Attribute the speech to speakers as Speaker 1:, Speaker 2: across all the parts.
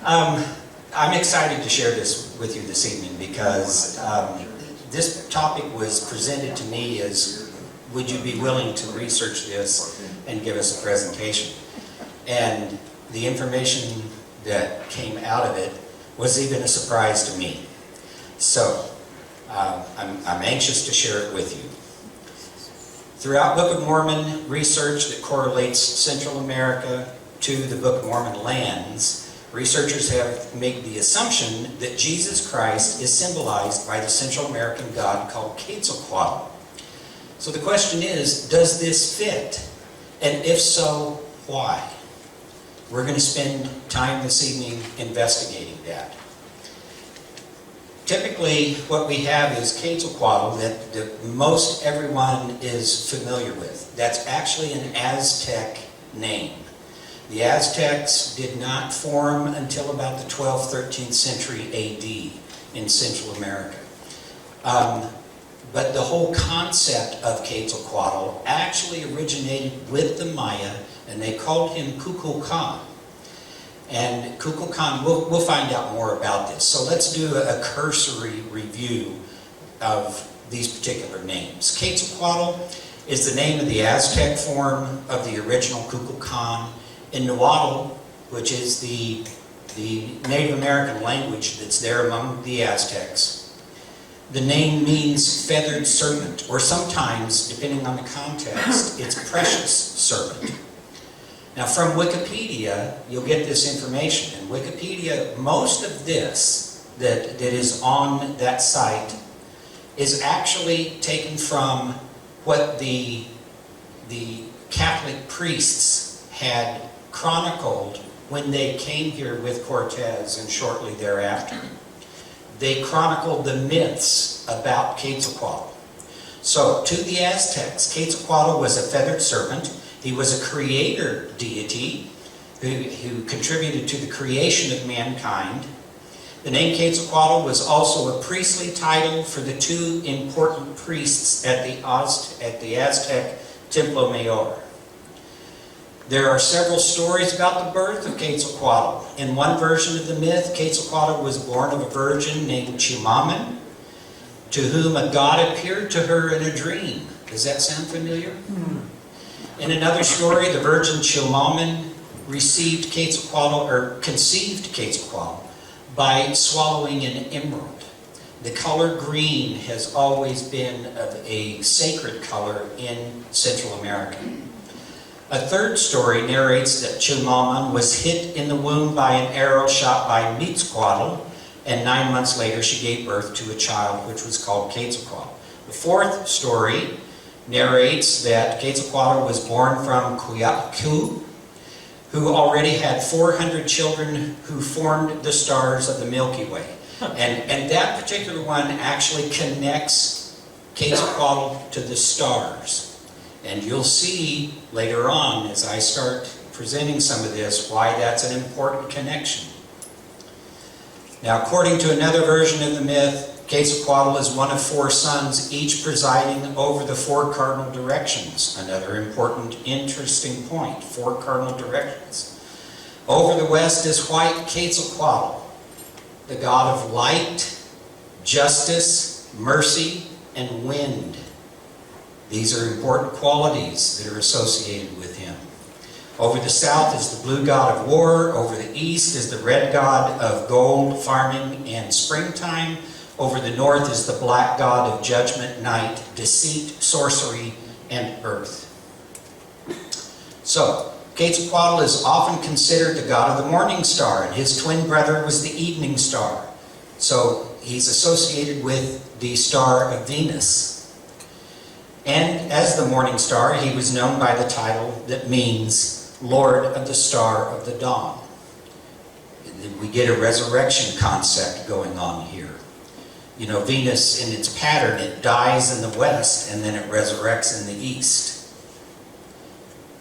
Speaker 1: I'm excited to share this with you this evening because this topic was presented to me as, would you be willing to research this and give us a presentation? And the information that came out of it was even a surprise to me. So, I'm anxious to share it with you. Throughout Book of Mormon research that correlates Central America to the Book of Mormon lands, researchers have made the assumption that Jesus Christ is symbolized by the Central American god called Quetzalcoatl. So the question is, does this fit? And if so, why? We're going to spend time this evening investigating that. Typically, what we have is Quetzalcoatl that most everyone is familiar with. That's actually an Aztec name. The Aztecs did not form until about the 12th, 13th century AD in Central America. But the whole concept of Quetzalcoatl actually originated with the Maya, and they called him Kukulkan. And Kukulkan, we'll find out more about this. So let's do a cursory review of these particular names. Quetzalcoatl is the name of the Aztec form of the original Kukulkan. In Nahuatl, which is the Native American language that's there among the Aztecs, the name means feathered serpent, or sometimes, depending on the context, it's precious serpent. Now from Wikipedia, you'll get this information. In Wikipedia, most of this that is on that site is actually taken from what the Catholic priests had chronicled when they came here with Cortez and shortly thereafter. They chronicled the myths about Quetzalcoatl. So, to the Aztecs, Quetzalcoatl was a feathered serpent. He was a creator deity who contributed to the creation of mankind. The name Quetzalcoatl was also a priestly title for the two important priests at the Aztec Templo Mayor. There are several stories about the birth of Quetzalcoatl. In one version of the myth, Quetzalcoatl was born of a virgin named Chimaman, to whom a god appeared to her in a dream. Does that sound familiar? In another story, the virgin Chimaman received Quetzalcoatl, or conceived Quetzalcoatl, by swallowing an emerald. The color green has always been a sacred color in Central America. A third story narrates that Chimaman was hit in the womb by an arrow shot by Quetzalcoatl, and 9 months later she gave birth to a child which was called Quetzalcoatl. The fourth story narrates that Quetzalcoatl was born from Quetzalcoatl, who already had 400 children who formed the stars of the Milky Way. And that particular one actually connects Quetzalcoatl to the stars. And you'll see later on, as I start presenting some of this, why that's an important connection. Now, according to another version of the myth, Quetzalcoatl is one of 4 sons, each presiding over the 4 cardinal directions. Another important, interesting point, 4 cardinal directions. Over the west is white Quetzalcoatl, the god of light, justice, mercy, and wind. These are important qualities that are associated with him. Over the south is the blue god of war. Over the east is the red god of gold, farming, and springtime. Over the north is the black god of judgment, night, deceit, sorcery, and earth. So, Quetzalcoatl is often considered the god of the morning star, and his twin brother was the evening star. So, he's associated with the star of Venus. And as the morning star, he was known by the title that means Lord of the Star of the Dawn. We get a resurrection concept going on here. You know, Venus in its pattern, it dies in the west and then it resurrects in the east.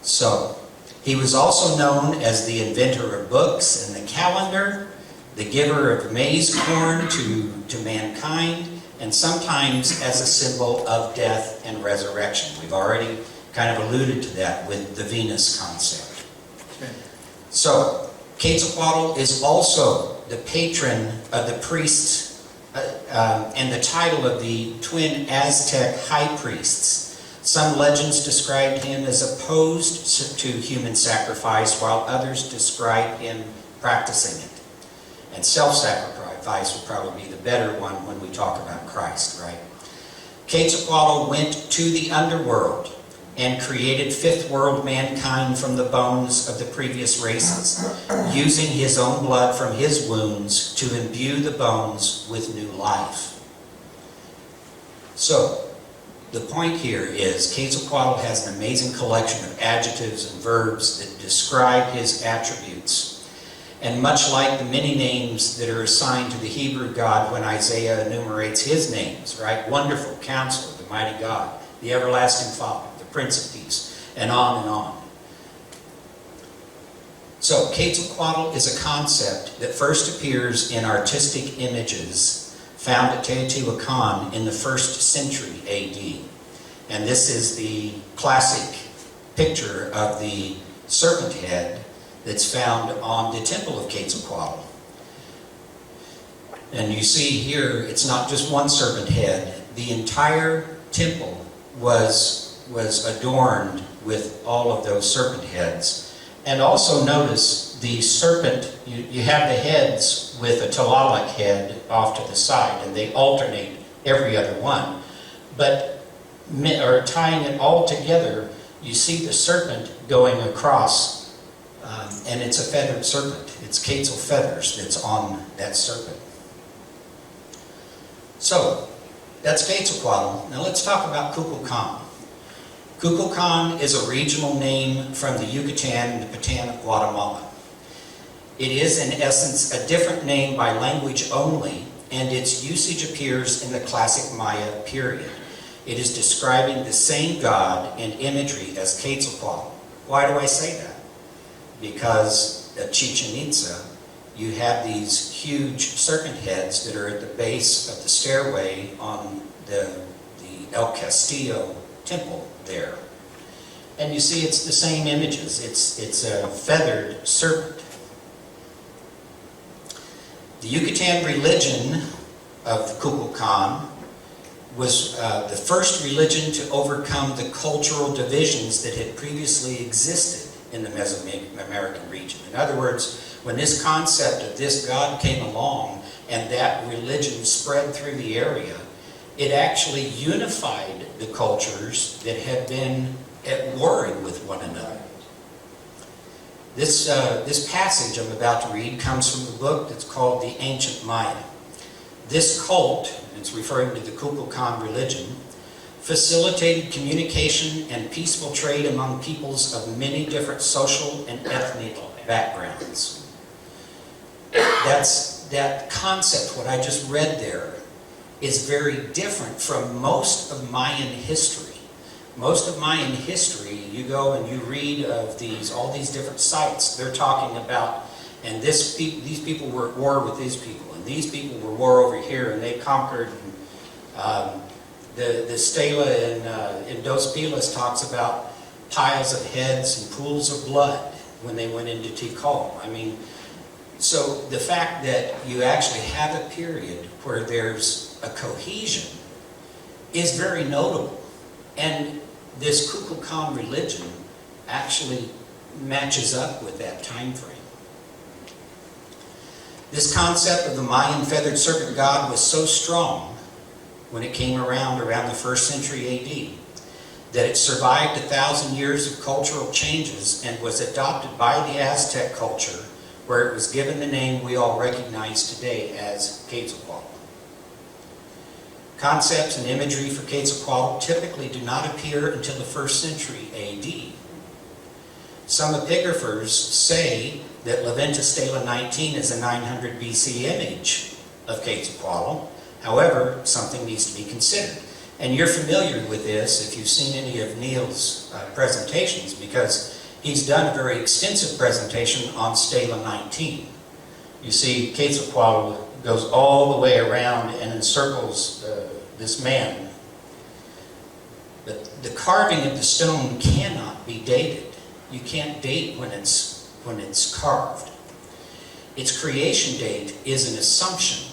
Speaker 1: So, he was also known as the inventor of books and the calendar, the giver of maize corn to mankind, and sometimes as a symbol of death and resurrection. We've already kind of alluded to that with the Venus concept. Okay. So, Quetzalcoatl is also the patron of the priests and the title of the twin Aztec high priests. Some legends described him as opposed to human sacrifice, while others describe him practicing it. And self-sacrifice would probably be the better one when we talk about Christ, right? Quetzalcoatl went to the underworld and created fifth world mankind from the bones of the previous races, using his own blood from his wounds to imbue the bones with new life. So, the point here is Quetzalcoatl has an amazing collection of adjectives and verbs that describe his attributes. And much like the many names that are assigned to the Hebrew God when Isaiah enumerates his names, right? Wonderful Counselor, the Mighty God, the Everlasting Father, the Prince of Peace, and on and on. So, Quetzalcoatl is a concept that first appears in artistic images found at Teotihuacan in the 1st century AD. And this is the classic picture of the serpent head that's found on the temple of Quetzalcoatl. And you see here, it's not just one serpent head. The entire temple was adorned with all of those serpent heads. And also notice the serpent, you have the heads with a Tlaloc head off to the side, and they alternate every other one. But tying it all together, you see the serpent going across. And it's a feathered serpent. It's Quetzal feathers that's on that serpent. So, that's Quetzalcoatl. Now let's talk about Kukulkan. Kukulkan is a regional name from the Yucatan and the Patan of Guatemala. It is, in essence, a different name by language only, and its usage appears in the classic Maya period. It is describing the same god and imagery as Quetzalcoatl. Why do I say that? Because at Chichen Itza, you have these huge serpent heads that are at the base of the stairway on the El Castillo temple there. And you see it's the same images. It's a feathered serpent. The Yucatan religion of Kukulkan was the first religion to overcome the cultural divisions that had previously existed in the Mesoamerican region. In other words, when this concept of this god came along and that religion spread through the area, it actually unified the cultures that had been at warring with one another. This passage I'm about to read comes from the book that's called The Ancient Maya. This cult, it's referring to the Kukulkan religion, facilitated communication and peaceful trade among peoples of many different social and ethnic backgrounds. That concept, what I just read there, is very different from most of Mayan history. Most of Mayan history, you go and you read of all these different sites. They're talking about, and these people were at war with these people, and these people were at war over here, and they conquered. The stela in Dos Pilas talks about piles of heads and pools of blood when they went into Tikal. I mean, so the fact that you actually have a period where there's a cohesion is very notable. And this Kukulkan religion actually matches up with that time frame. This concept of the Mayan feathered serpent god was so strong when it came around the 1st century AD, that it survived 1,000 years of cultural changes and was adopted by the Aztec culture, where it was given the name we all recognize today as Quetzalcoatl. Concepts and imagery for Quetzalcoatl typically do not appear until the 1st century AD. Some epigraphers say that Leventa Stela 19 is a 900 BC image of Quetzalcoatl. However, something needs to be considered. And you're familiar with this if you've seen any of Neil's presentations, because he's done a very extensive presentation on Stela 19. You see, Quetzalcoatl goes all the way around and encircles this man. But the carving of the stone cannot be dated. You can't date when it's carved. its creation date is an assumption.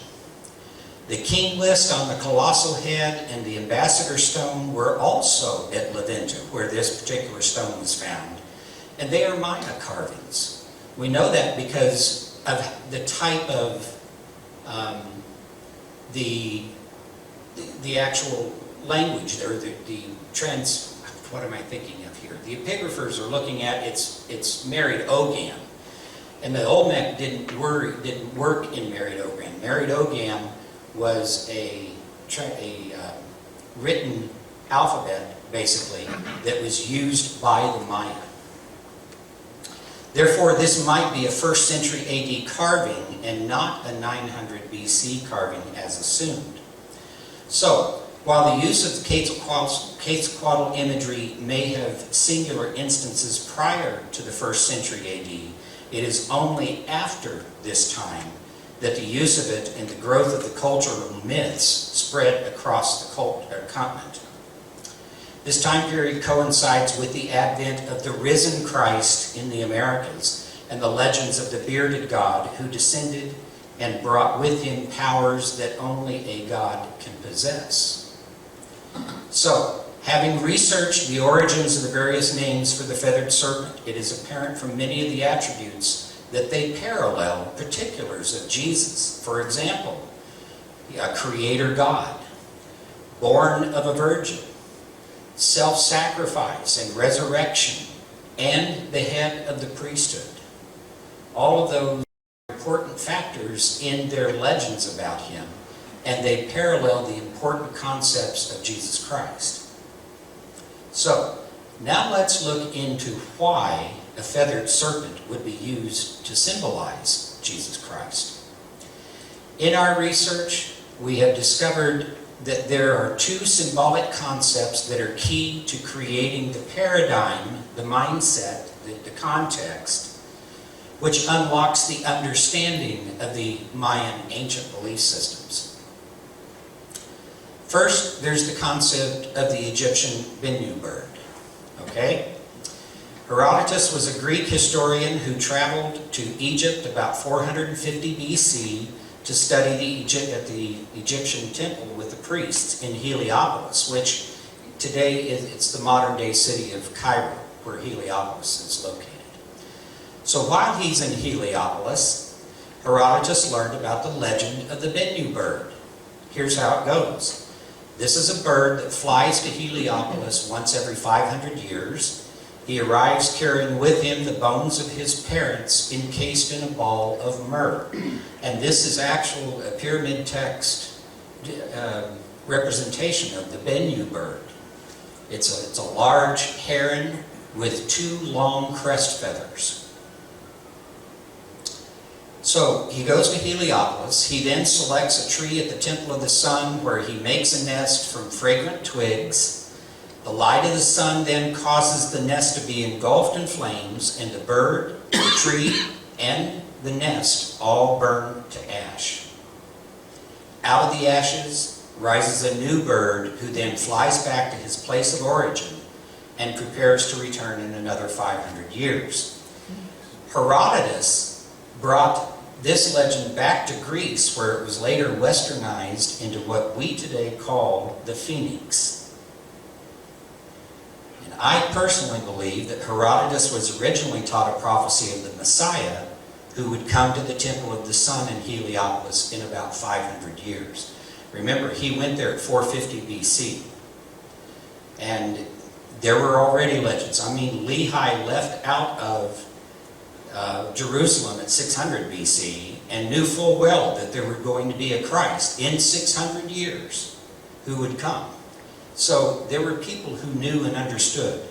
Speaker 1: The king list on the colossal head and the ambassador stone were also at Levinta, where this particular stone was found. And they are Maya carvings. We know that because of the type of the actual language, or what am I thinking of here? The epigraphers are looking at it's Married-Ogam. And the Olmec didn't work in Married-Ogam. Married-Ogam was a written alphabet, basically, that was used by the Maya. Therefore, this might be a 1st century AD carving and not a 900 BC carving as assumed. So, while the use of the Quetzalcoatl imagery may have singular instances prior to the 1st century AD, it is only after this time that the use of it and the growth of the cultural myths spread across the continent. This time period coincides with the advent of the risen Christ in the Americas and the legends of the bearded God who descended and brought with him powers that only a God can possess. So, having researched the origins of the various names for the feathered serpent, it is apparent from many of the attributes that they parallel particulars of Jesus. For example, a creator God, born of a virgin, self-sacrifice and resurrection, and the head of the priesthood. All of those are important factors in their legends about him, and they parallel the important concepts of Jesus Christ. So, now let's look into why a feathered serpent would be used to symbolize Jesus Christ. In our research, we have discovered that there are 2 symbolic concepts that are key to creating the paradigm, the mindset, the context, which unlocks the understanding of the Mayan ancient belief systems. First, there's the concept of the Egyptian Bennu bird. Okay? Herodotus was a Greek historian who traveled to Egypt about 450 BC to study at the Egyptian temple with the priests in Heliopolis, which today it's the modern-day city of Cairo, where Heliopolis is located. So while he's in Heliopolis, Herodotus learned about the legend of the Bennu bird. Here's how it goes. This is a bird that flies to Heliopolis once every 500 years. He arrives carrying with him the bones of his parents encased in a ball of myrrh. And this is actual a pyramid text representation of the Bennu bird. It's a large heron with 2 long crest feathers. So he goes to Heliopolis. He then selects a tree at the Temple of the Sun where he makes a nest from fragrant twigs. The light of the sun then causes the nest to be engulfed in flames, and the bird, the tree, and the nest all burn to ash. Out of the ashes rises a new bird who then flies back to his place of origin and prepares to return in another 500 years. Herodotus brought this legend back to Greece, where it was later westernized into what we today call the phoenix. And I personally believe that Herodotus was originally taught a prophecy of the Messiah who would come to the Temple of the Sun in Heliopolis in about 500 years. Remember, he went there at 450 BC. And there were already legends. I mean, Lehi left out of Jerusalem at 600 BC and knew full well that there were going to be a Christ in 600 years who would come. So there were people who knew and understood.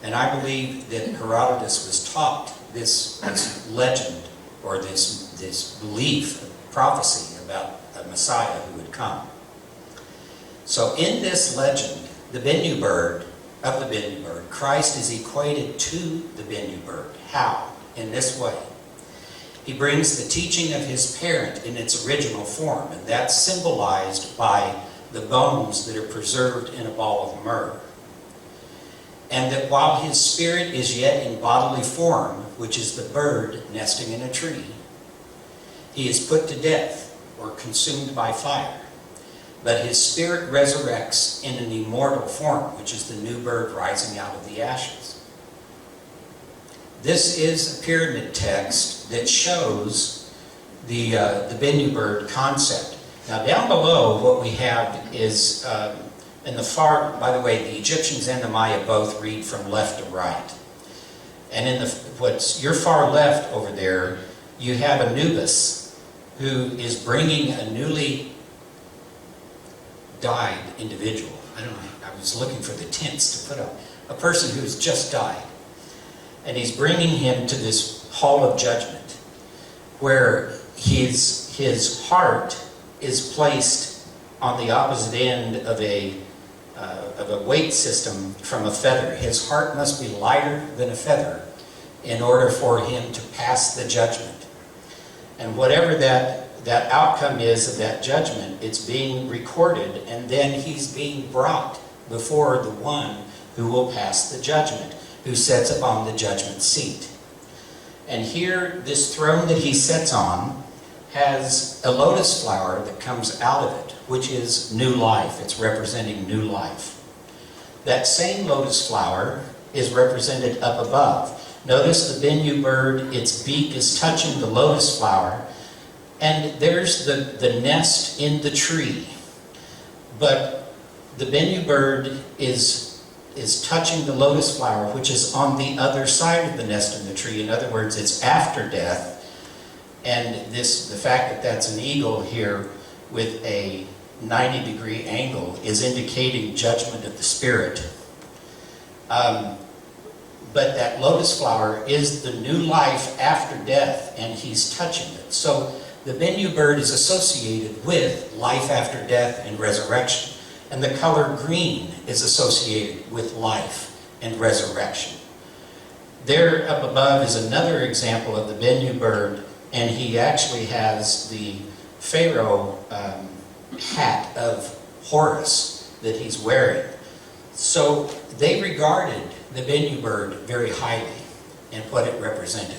Speaker 1: And I believe that Herodotus was taught this legend, or this belief, prophecy about a Messiah who would come. So in this legend, the Bennu bird, Christ is equated to the Bennu bird. How? In this way. He brings the teaching of his parent in its original form, and that's symbolized by the bones that are preserved in a ball of myrrh. And that while his spirit is yet in bodily form, which is the bird nesting in a tree, He is put to death or consumed by fire, but his spirit resurrects in an immortal form, which is the new bird rising out of the ashes. This is a pyramid text that shows the Bennu bird concept. Now down below, what we have is, in the far, by the way, the Egyptians and the Maya both read from left to right. And in what's your far left over there, you have Anubis, who is bringing a newly died individual. I don't know, I was looking for the tense to put up. A person who's just died. And he's bringing him to this hall of judgment, where his heart is placed on the opposite end of a weight system from a feather. His heart must be lighter than a feather in order for him to pass the judgment. And whatever that outcome is of that judgment, it's being recorded, and then he's being brought before the one who will pass the judgment, who sits upon the judgment seat. And here, this throne that he sits on has a lotus flower that comes out of it, which is new life. It's representing new life. That same lotus flower is represented up above. Notice the Bennu bird, its beak is touching the lotus flower, and there's the nest in the tree. But the Bennu bird is touching the lotus flower, which is on the other side of the nest in the tree. In other words, it's after death. And the fact that that's an eagle here with a 90-degree angle is indicating judgment of the spirit. But that lotus flower is the new life after death, and he's touching it. So the Bennu bird is associated with life after death and resurrection. And the color green is associated with life and resurrection. There up above is another example of the Bennu bird, and he actually has the Pharaoh hat of Horus that he's wearing. So they regarded the Bennu bird very highly and what it represented.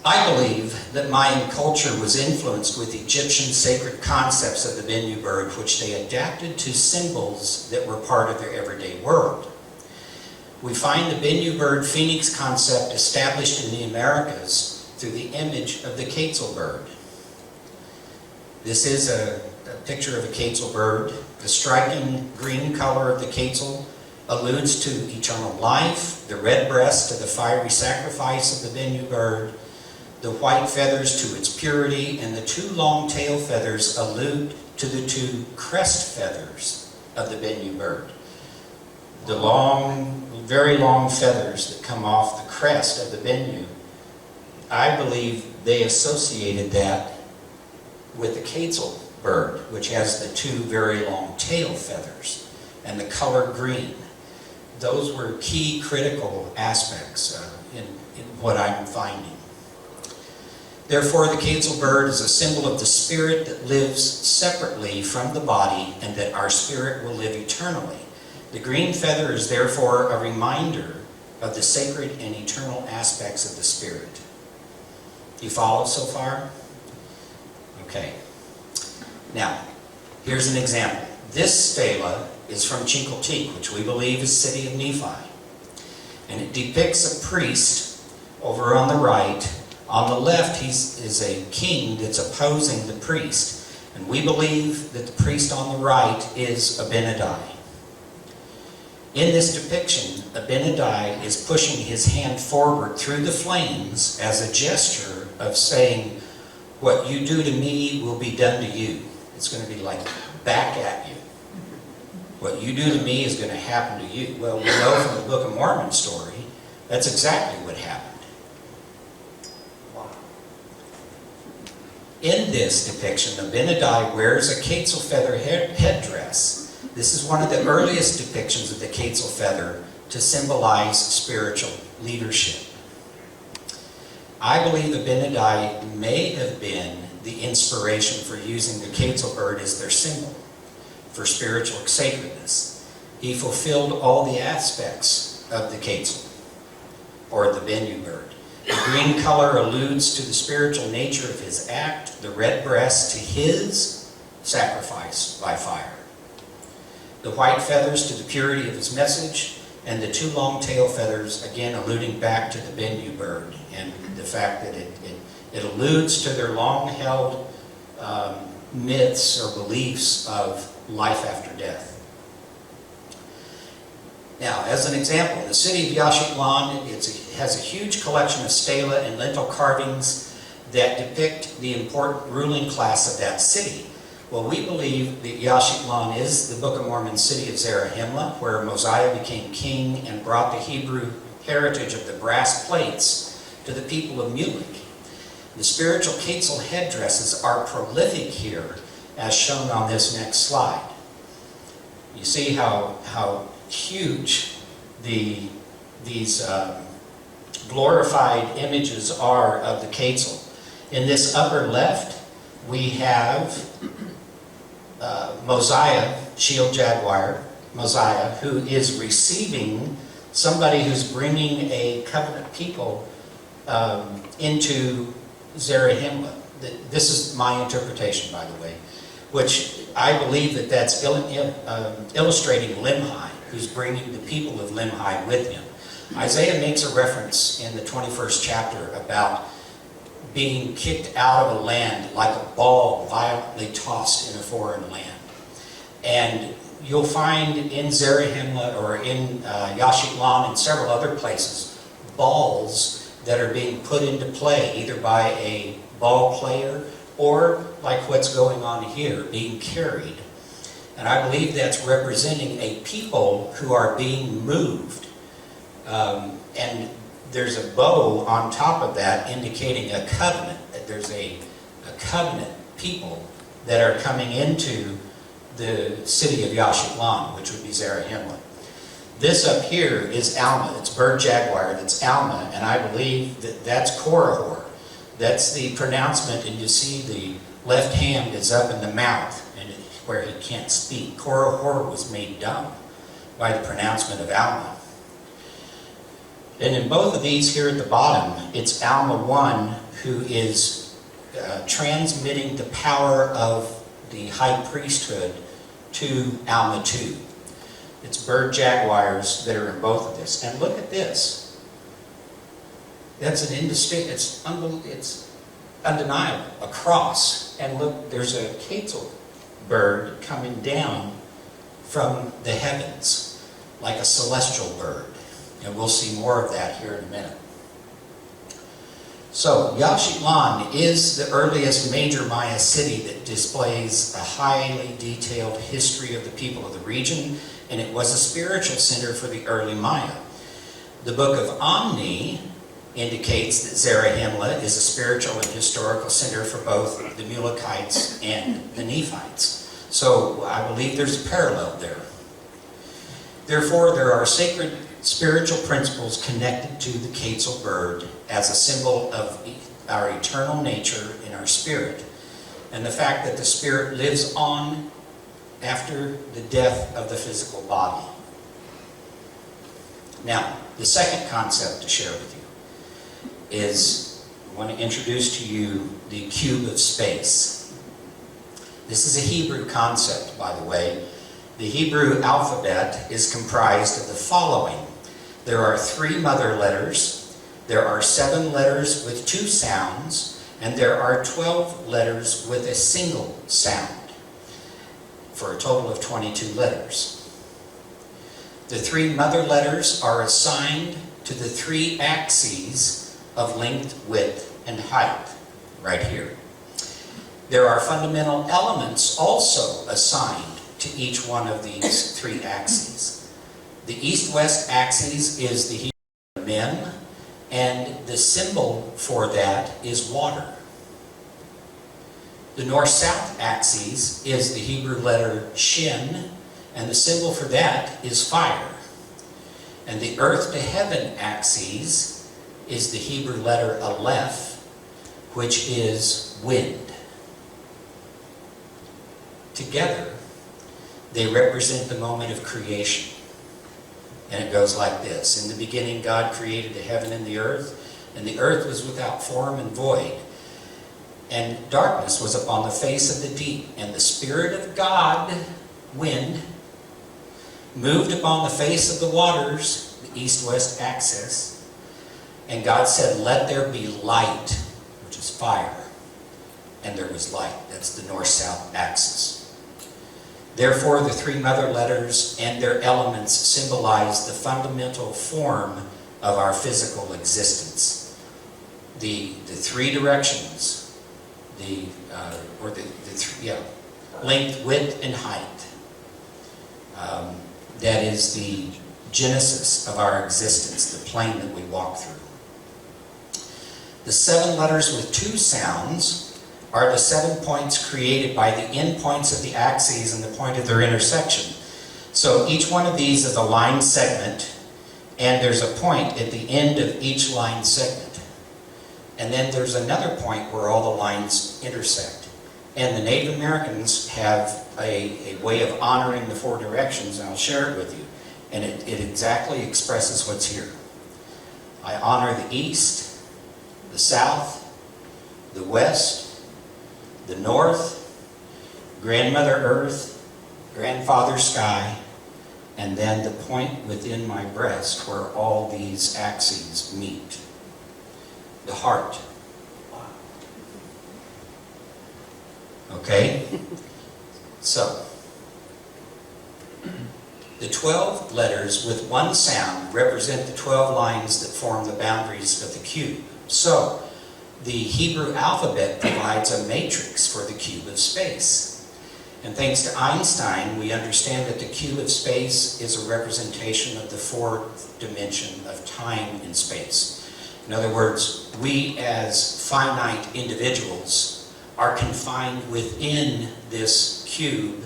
Speaker 1: I believe that Mayan culture was influenced with Egyptian sacred concepts of the Bennu bird, which they adapted to symbols that were part of their everyday world. We find the Bennu bird phoenix concept established in the Americas through the image of the Quetzal bird. This is a picture of a Quetzal bird. The striking green color of the Quetzal alludes to eternal life, the red breast to the fiery sacrifice of the Bennu bird, the white feathers to its purity, and the two long tail feathers allude to the two crest feathers of the Bennu bird. The long, very long feathers that come off the crest of the Bennu, I believe they associated that with the Quetzal bird, which has the two very long tail feathers and the color green. Those were key critical aspects in what I'm finding. Therefore, the Quetzal bird is a symbol of the spirit that lives separately from the body, and that our spirit will live eternally. The green feather is therefore a reminder of the sacred and eternal aspects of the spirit. Do you follow so far? Okay. Now, here's an example. This stela is from Chincoteague, which we believe is city of Nephi. And it depicts a priest over on the right. On the left, is a king that's opposing the priest. And we believe that the priest on the right is Abinadi. In this depiction, Abinadi is pushing his hand forward through the flames as a gesture of saying, what you do to me will be done to you. It's going to be like back at you. What you do to me is going to happen to you. Well, we know from the Book of Mormon story, that's exactly what happened. In this depiction, Abinadi wears a Quetzal feather headdress. This is one of the earliest depictions of the Quetzal feather to symbolize spiritual leadership. I believe Abinadi may have been the inspiration for using the Quetzal bird as their symbol for spiritual sacredness. He fulfilled all the aspects of the Quetzal, or the Bennu bird. The green color alludes to the spiritual nature of his act, the red breast to his sacrifice by fire. The white feathers to the purity of his message, and the two long tail feathers, again alluding back to the Bennu bird, and the fact that it alludes to their long-held myths or beliefs of life after death. Now, as an example, the city of Yaxchilán has a huge collection of stela and lintel carvings that depict the important ruling class of that city. Well, we believe that Yaxchilán is the Book of Mormon city of Zarahemla, where Mosiah became king and brought the Hebrew heritage of the brass plates to the people of Mulek. The spiritual Quetzal headdresses are prolific here, as shown on this next slide. You see how huge these glorified images are of the Quetzal. In this upper left, we have Mosiah, shield jaguar, Mosiah, who is receiving somebody who's bringing a covenant people into Zarahemla. This is my interpretation, by the way, which I believe that that's illustrating Limhi, who's bringing the people of Limhi with him. Isaiah makes a reference in the 21st chapter about being kicked out of a land like a ball violently tossed in a foreign land. And you'll find in Zarahemla or in Yaxchilán and several other places balls that are being put into play either by a ball player or, like what's going on here, being carried. And I believe that's representing a people who are being moved. And there's a bow on top of that indicating a covenant, that there's a covenant people that are coming into the city of Yaxchilán, which would be Zarahemla. This up here is Alma. It's bird jaguar. That's Alma, and I believe that that's Korihor. That's the pronouncement, and you see the left hand is up in the mouth, and where he can't speak. Korihor was made dumb by the pronouncement of Alma. And in both of these here at the bottom, it's Alma 1 who is transmitting the power of the high priesthood to Alma 2. It's bird jaguars that are in both of this. And look at this. That's an indistinct, it's undeniable, a cross. And look, there's a Quetzal bird coming down from the heavens, like a celestial bird. And we'll see more of that here in a minute. So, Yaxchilán is the earliest major Maya city that displays a highly detailed history of the people of the region, and it was a spiritual center for the early Maya. The Book of Omni indicates that Zarahemla is a spiritual and historical center for both the Mulekites and the Nephites. So, I believe there's a parallel there. Therefore, there are sacred spiritual principles connected to the Quetzal bird as a symbol of our eternal nature in our spirit, and the fact that the spirit lives on after the death of the physical body. Now, the second concept to share with you is I want to introduce to you the cube of space. This is a Hebrew concept, by the way. The Hebrew alphabet is comprised of the following. There are 3 mother letters, there are 7 letters with 2 sounds, and there are 12 letters with a single sound, for a total of 22 letters. The 3 mother letters are assigned to the 3 axes of length, width, and height, right here. There are fundamental elements also assigned to each one of these 3 axes. The east-west axis is the Hebrew mem, and the symbol for that is water. The north-south axis is the Hebrew letter shin, and the symbol for that is fire. And the earth-to-heaven axis is the Hebrew letter aleph, which is wind. Together, they represent the moment of creation. And it goes like this. In the beginning, God created the heaven and the earth. and the earth was without form and void, and darkness was upon the face of the deep, and the Spirit of God, wind, moved upon the face of the waters, the east-west axis, and God said, "Let there be light," which is fire, and there was light. That's the north-south axis. Therefore, the three mother letters and their elements symbolize the fundamental form of our physical existence. The three directions, length, width, and height. That is the genesis of our existence, the plane that we walk through. The 7 letters with 2 sounds are the 7 points created by the endpoints of the axes and the point of their intersection. So each one of these is a line segment, and there's a point at the end of each line segment. And then there's another point where all the lines intersect. And the Native Americans have a way of honoring the 4 directions, and I'll share it with you. And it exactly expresses what's here. I honor the east, the south, the west, the north, grandmother earth, grandfather sky, and then the point within my breast where all these axes meet. The heart. Okay? So, the 12 letters with 1 sound represent the 12 lines that form the boundaries of the cube. So, the Hebrew alphabet provides a matrix for the cube of space. And thanks to Einstein, we understand that the cube of space is a representation of the 4th dimension of time and space. In other words, we as finite individuals are confined within this cube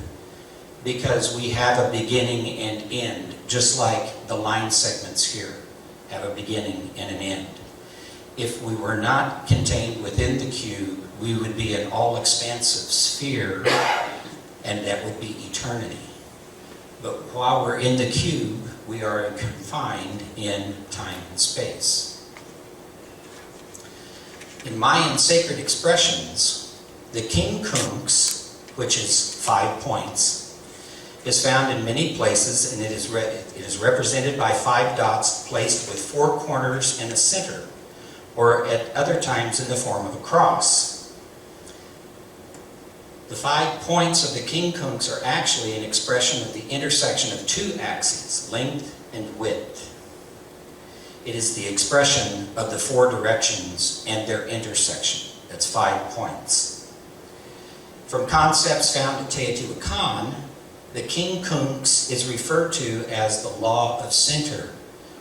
Speaker 1: because we have a beginning and end, just like the line segments here have a beginning and an end. If we were not contained within the cube, we would be an all-expansive sphere, and that would be eternity. But while we're in the cube, we are confined in time and space. In Mayan sacred expressions, the king kunks, which is 5 points, is found in many places, and it is represented by 5 dots placed with 4 corners and a center, or at other times in the form of a cross. The 5 points of the king kunks are actually an expression of the intersection of 2 axes, length and width. It is the expression of the 4 directions and their intersection. That's 5 points. From concepts found at Teotihuacan, the king kunks is referred to as the law of center,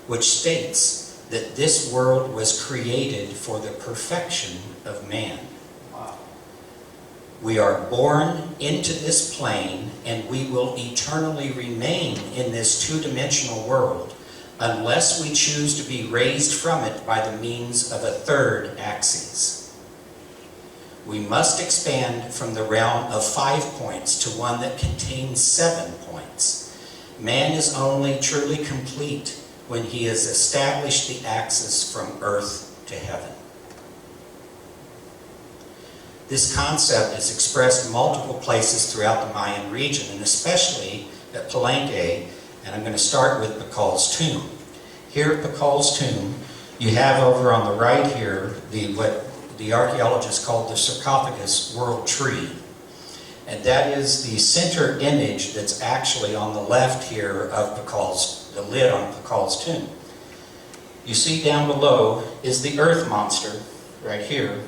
Speaker 1: which states that this world was created for the perfection of man. Wow. We are born into this plane, and we will eternally remain in this 2-dimensional world unless we choose to be raised from it by the means of a 3rd axis. We must expand from the realm of 5 points to one that contains 7 points. Man is only truly complete when he has established the axis from earth to heaven. This concept is expressed in multiple places throughout the Mayan region, and especially at Palenque, and I'm going to start with Pakal's tomb. Here at Pakal's tomb, you have over on the right here what the archaeologists called the sarcophagus world tree. And that is the center image that's actually on the left here of the lid on Pakal's tomb. You see down below is the earth monster right here.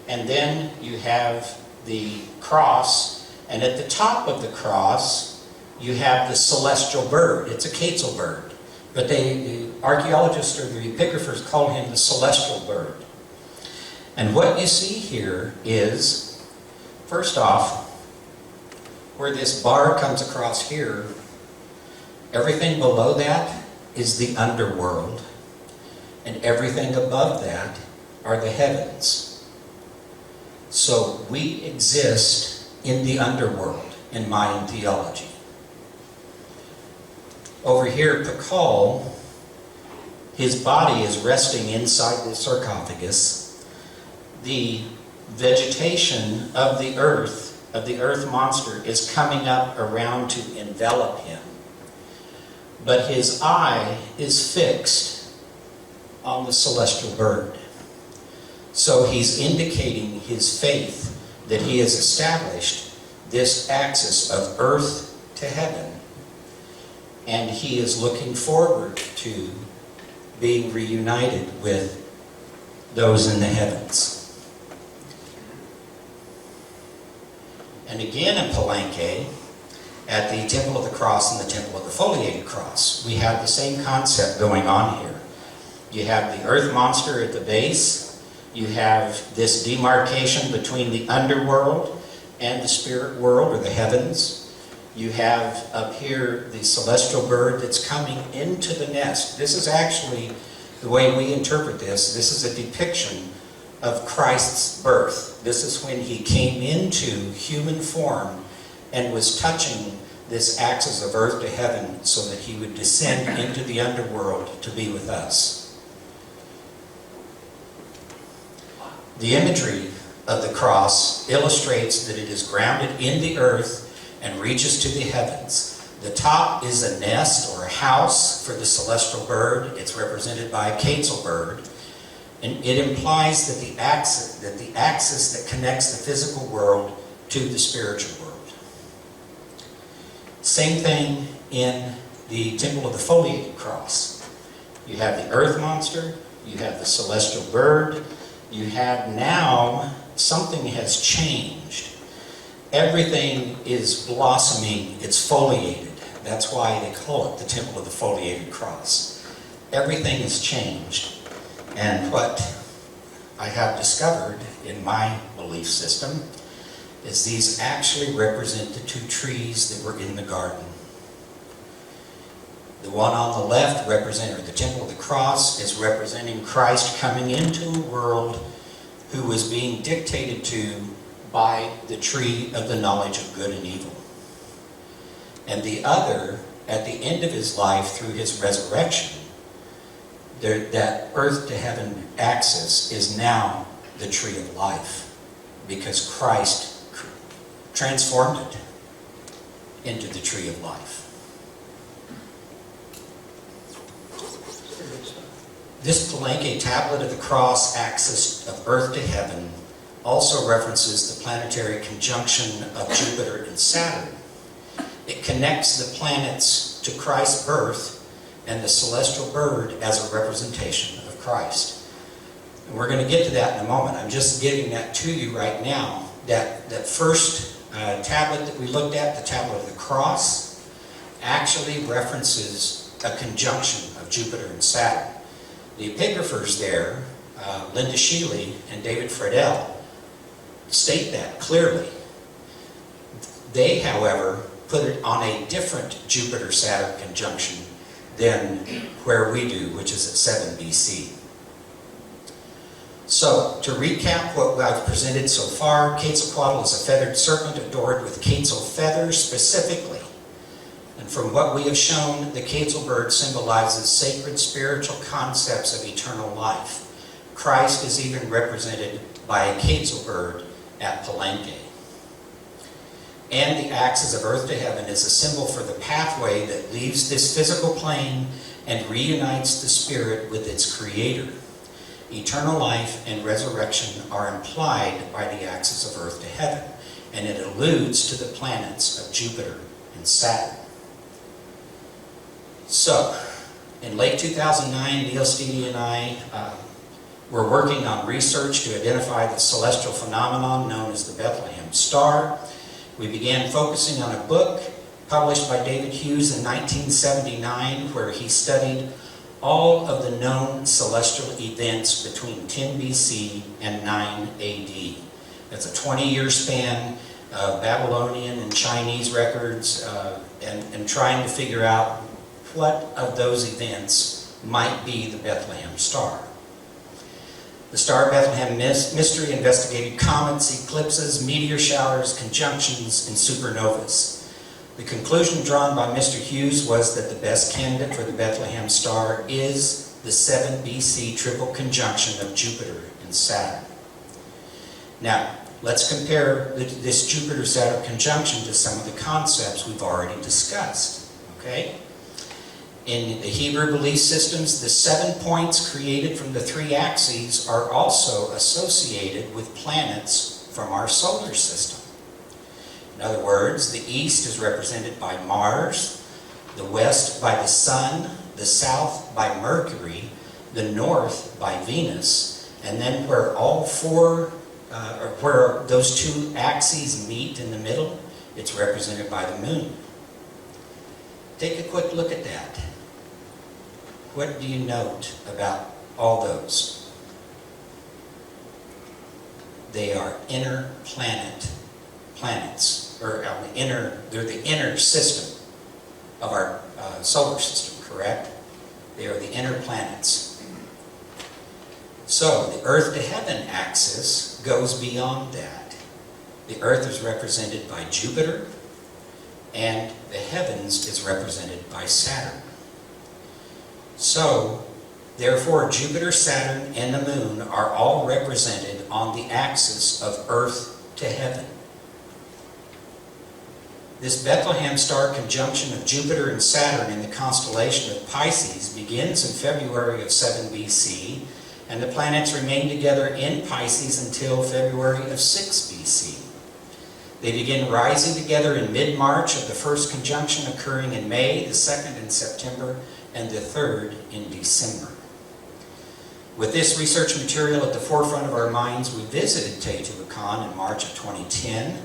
Speaker 1: And then you have the cross, and at the top of the cross you have the celestial bird. It's a Quetzal bird, but the archaeologists or the epigraphers call him the celestial bird. And what you see here is, first off, where this bar comes across here, everything below that is the underworld, and everything above that are the heavens. So we exist in the underworld in Mayan theology. Over here, Pakal, His body is resting inside the sarcophagus. The vegetation of the earth monster, is coming up around to envelop him. But his eye is fixed on the celestial bird. So he's indicating his faith that he has established this axis of earth to heaven. And he is looking forward to being reunited with those in the heavens. And again in Palenque, at the Temple of the Cross and the Temple of the Foliated Cross, we have the same concept going on here. You have the earth monster at the base. You have this demarcation between the underworld and the spirit world, or the heavens. You have up here the celestial bird that's coming into the nest. This is actually, the way we interpret this, this is a depiction of Christ's birth. This is when he came into human form and was touching this axis of earth to heaven so that he would descend into the underworld to be with us. The imagery of the cross illustrates that it is grounded in the earth and reaches to the heavens. The top is a nest or a house for the celestial bird. It's represented by a Quetzal bird. And it implies that the axis that connects the physical world to the spiritual world. Same thing in the Temple of the Foliated Cross. You have the earth monster, you have the celestial bird, you have now something has changed. Everything is blossoming, it's foliated. That's why they call it the Temple of the Foliated Cross. Everything has changed. And what I have discovered in my belief system is these actually represent the two trees that were in the garden. The one on the left, representing the Temple of the Cross, is representing Christ coming into a world who was being dictated to by the tree of the knowledge of good and evil. And the other, at the end of his life through his resurrection, that earth to heaven axis is now the tree of life, because Christ transformed it into the tree of life. This Palenque tablet of the cross axis of earth to heaven also references the planetary conjunction of Jupiter and Saturn. It connects the planets to Christ's birth and the celestial bird as a representation of Christ. And we're going to get to that in a moment. I'm just giving that to you right now. That first tablet that we looked at, the tablet of the cross, actually references a conjunction of Jupiter and Saturn. The epigraphers there, Linda Sheely and David Friedel, state that clearly. They, however, put it on a different Jupiter-Saturn conjunction than where we do, which is at 7 BC. So, to recap what I've presented so far, Quetzalcoatl is a feathered serpent adored with Quetzal feathers specifically. And from what we have shown, the Quetzal bird symbolizes sacred spiritual concepts of eternal life. Christ is even represented by a Quetzal bird at Palenque. And the axis of earth to heaven is a symbol for the pathway that leaves this physical plane and reunites the spirit with its creator. Eternal life and resurrection are implied by the axis of earth to heaven, and it alludes to the planets of Jupiter and Saturn. So, in late 2009, Neil Steedy and I were working on research to identify the celestial phenomenon known as the Bethlehem Star. We began focusing on a book published by David Hughes in 1979, where he studied all of the known celestial events between 10 BC and 9 AD. That's a 20-year span of Babylonian and Chinese records and trying to figure out what of those events might be the Bethlehem Star. The Star of Bethlehem mystery investigated comets, eclipses, meteor showers, conjunctions, and supernovas. The conclusion drawn by Mr. Hughes was that the best candidate for the Bethlehem Star is the 7 BC triple conjunction of Jupiter and Saturn. Now, let's compare this Jupiter-Saturn conjunction to some of the concepts we've already discussed, okay? In the Hebrew belief systems, the 7 points created from the 3 axes are also associated with planets from our solar system. In other words, the east is represented by Mars, the west by the Sun, the south by Mercury, the north by Venus, and then where all 4 where those 2 axes meet in the middle, it's represented by the moon. Take a quick look at that. What do you note about all those? They are inner planets, or they're the inner system of our solar system, correct? They are the inner planets. So, the Earth to heaven axis goes beyond that. The Earth is represented by Jupiter, and the heavens is represented by Saturn. So, therefore, Jupiter, Saturn, and the moon are all represented on the axis of Earth to heaven. This Bethlehem star conjunction of Jupiter and Saturn in the constellation of Pisces begins in February of 7 BC, and the planets remain together in Pisces until February of 6 BC. They begin rising together in mid-March of the first conjunction occurring in May, the 2nd in September, and the 3rd in December. With this research material at the forefront of our minds, we visited Teotihuacan in March of 2010,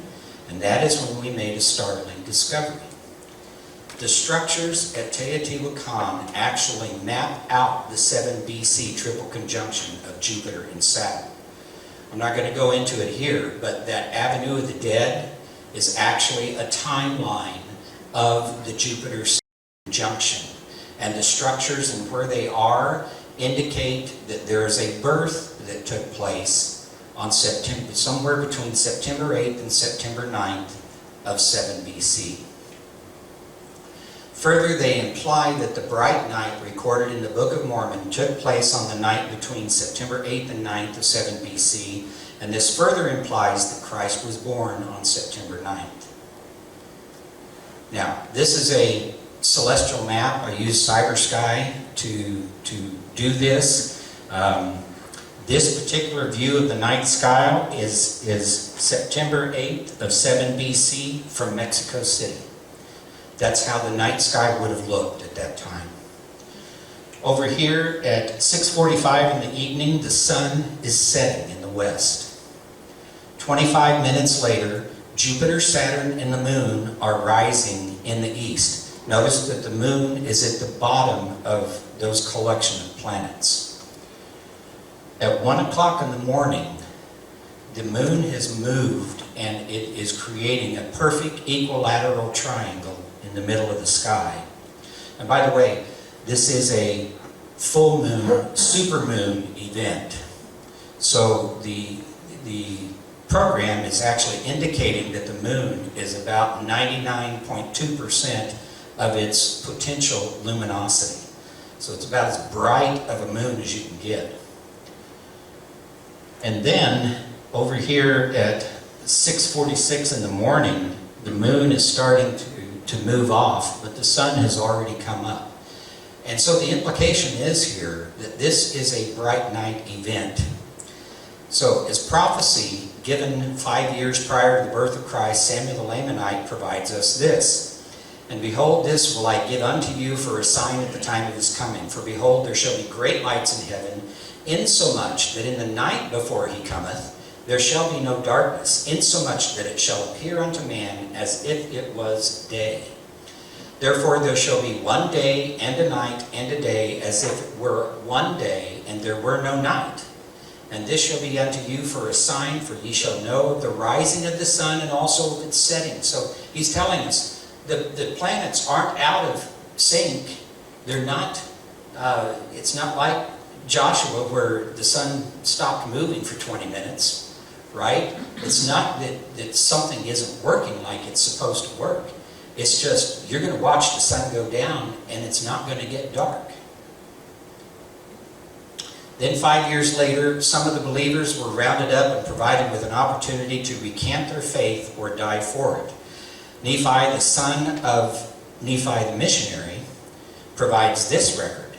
Speaker 1: and that is when we made a startling discovery. The structures at Teotihuacan actually map out the 7 BC triple conjunction of Jupiter and Saturn. I'm not going to go into it here, but that Avenue of the Dead is actually a timeline of the Jupiter-Saturn conjunction. And the structures and where they are indicate that there is a birth that took place on somewhere between September 8th and September 9th of 7 BC. Further, they imply that the bright night recorded in the Book of Mormon took place on the night between September 8th and 9th of 7 BC, and this further implies that Christ was born on September 9th. Now, this is a celestial map. I use CyberSky to do this. This particular view of the night sky is September 8th of 7 BC from Mexico City. That's how the night sky would have looked at that time. Over here at 6:45 in the evening, the sun is setting in the west. 25 minutes later, Jupiter, Saturn, and the moon are rising in the east. Notice that the moon is at the bottom of those collection of planets. At 1 o'clock in the morning, the moon has moved and it is creating a perfect equilateral triangle in the middle of the sky. And by the way, this is a full moon, supermoon event. So the program is actually indicating that the moon is about 99.2% of its potential luminosity. So it's about as bright of a moon as you can get. And then over here at 6:46 in the morning, the moon is starting to move off, but the sun has already come up. And so the implication is here that this is a bright night event. So as prophecy given 5 years prior to the birth of Christ, Samuel the Lamanite provides us this. And behold, this will I give unto you for a sign at the time of his coming. For behold, there shall be great lights in heaven, insomuch that in the night before he cometh, there shall be no darkness, insomuch that it shall appear unto man as if it was day. Therefore there shall be one day and a night and a day, as if it were one day, and there were no night. And this shall be unto you for a sign, for ye shall know of the rising of the sun and also of its setting. So he's telling us the planets aren't out of sync. They're not, it's not like Joshua where the sun stopped moving for 20 minutes, right? It's not that something isn't working like it's supposed to work. It's just, you're going to watch the sun go down and it's not going to get dark. Then 5 years later, some of the believers were rounded up and provided with an opportunity to recant their faith or die for it. Nephi, the son of Nephi the missionary, provides this record.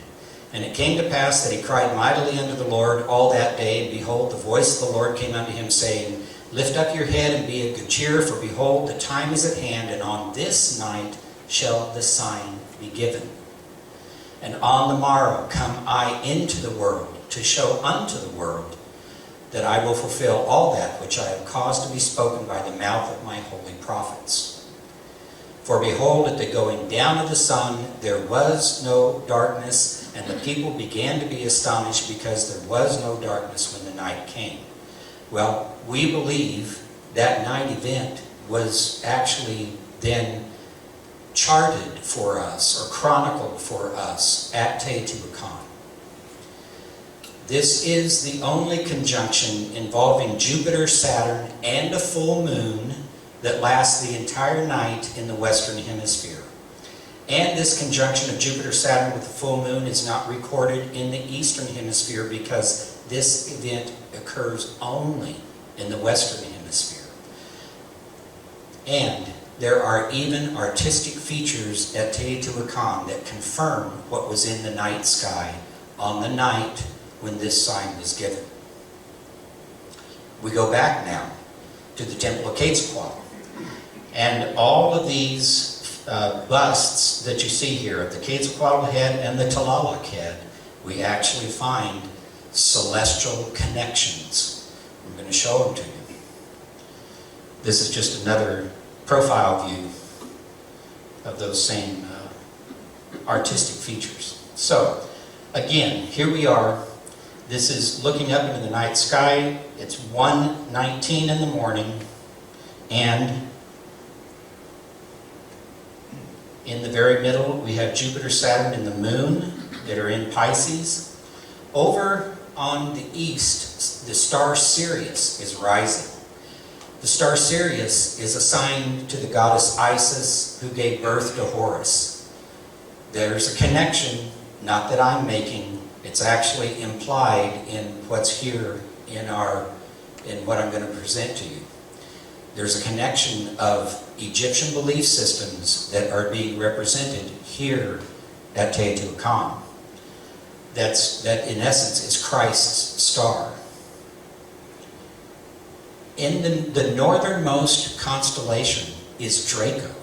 Speaker 1: And it came to pass that he cried mightily unto the Lord all that day, and behold, the voice of the Lord came unto him, saying, Lift up your head and be of good cheer, for behold, the time is at hand, and on this night shall the sign be given. And on the morrow come I into the world, to show unto the world that I will fulfill all that which I have caused to be spoken by the mouth of my holy prophets. For behold, at the going down of the sun there was no darkness, and the people began to be astonished, because there was no darkness when the night came. Well, we believe that night event was actually then charted for us, or chronicled for us, at Teotihuacan. This is the only conjunction involving Jupiter, Saturn, and a full moon that lasts the entire night in the Western Hemisphere. And this conjunction of Jupiter, Saturn with the full moon is not recorded in the Eastern Hemisphere, because this event occurs only in the Western Hemisphere. And there are even artistic features at Teotihuacan that confirm what was in the night sky on the night when this sign was given. We go back now to the Temple of Quetzalcoatl. And all of these busts that you see here, of the Quetzalcoatl head and the Tlaloc head, we actually find celestial connections. I'm going to show them to you. This is just another profile view of those same artistic features. So, again, here we are. This is looking up into the night sky. It's 1:19 in the morning, and in the very middle we have Jupiter, Saturn, and the moon that are in Pisces. Over on the east, the star Sirius is rising. The star Sirius is assigned to the goddess Isis, who gave birth to Horus. There's a connection, not that I'm making, it's actually implied in what's here in what I'm going to present to you. There's a connection of Egyptian belief systems that are being represented here at Teotihuacan. That in essence is Christ's star. In the northernmost constellation is Draco,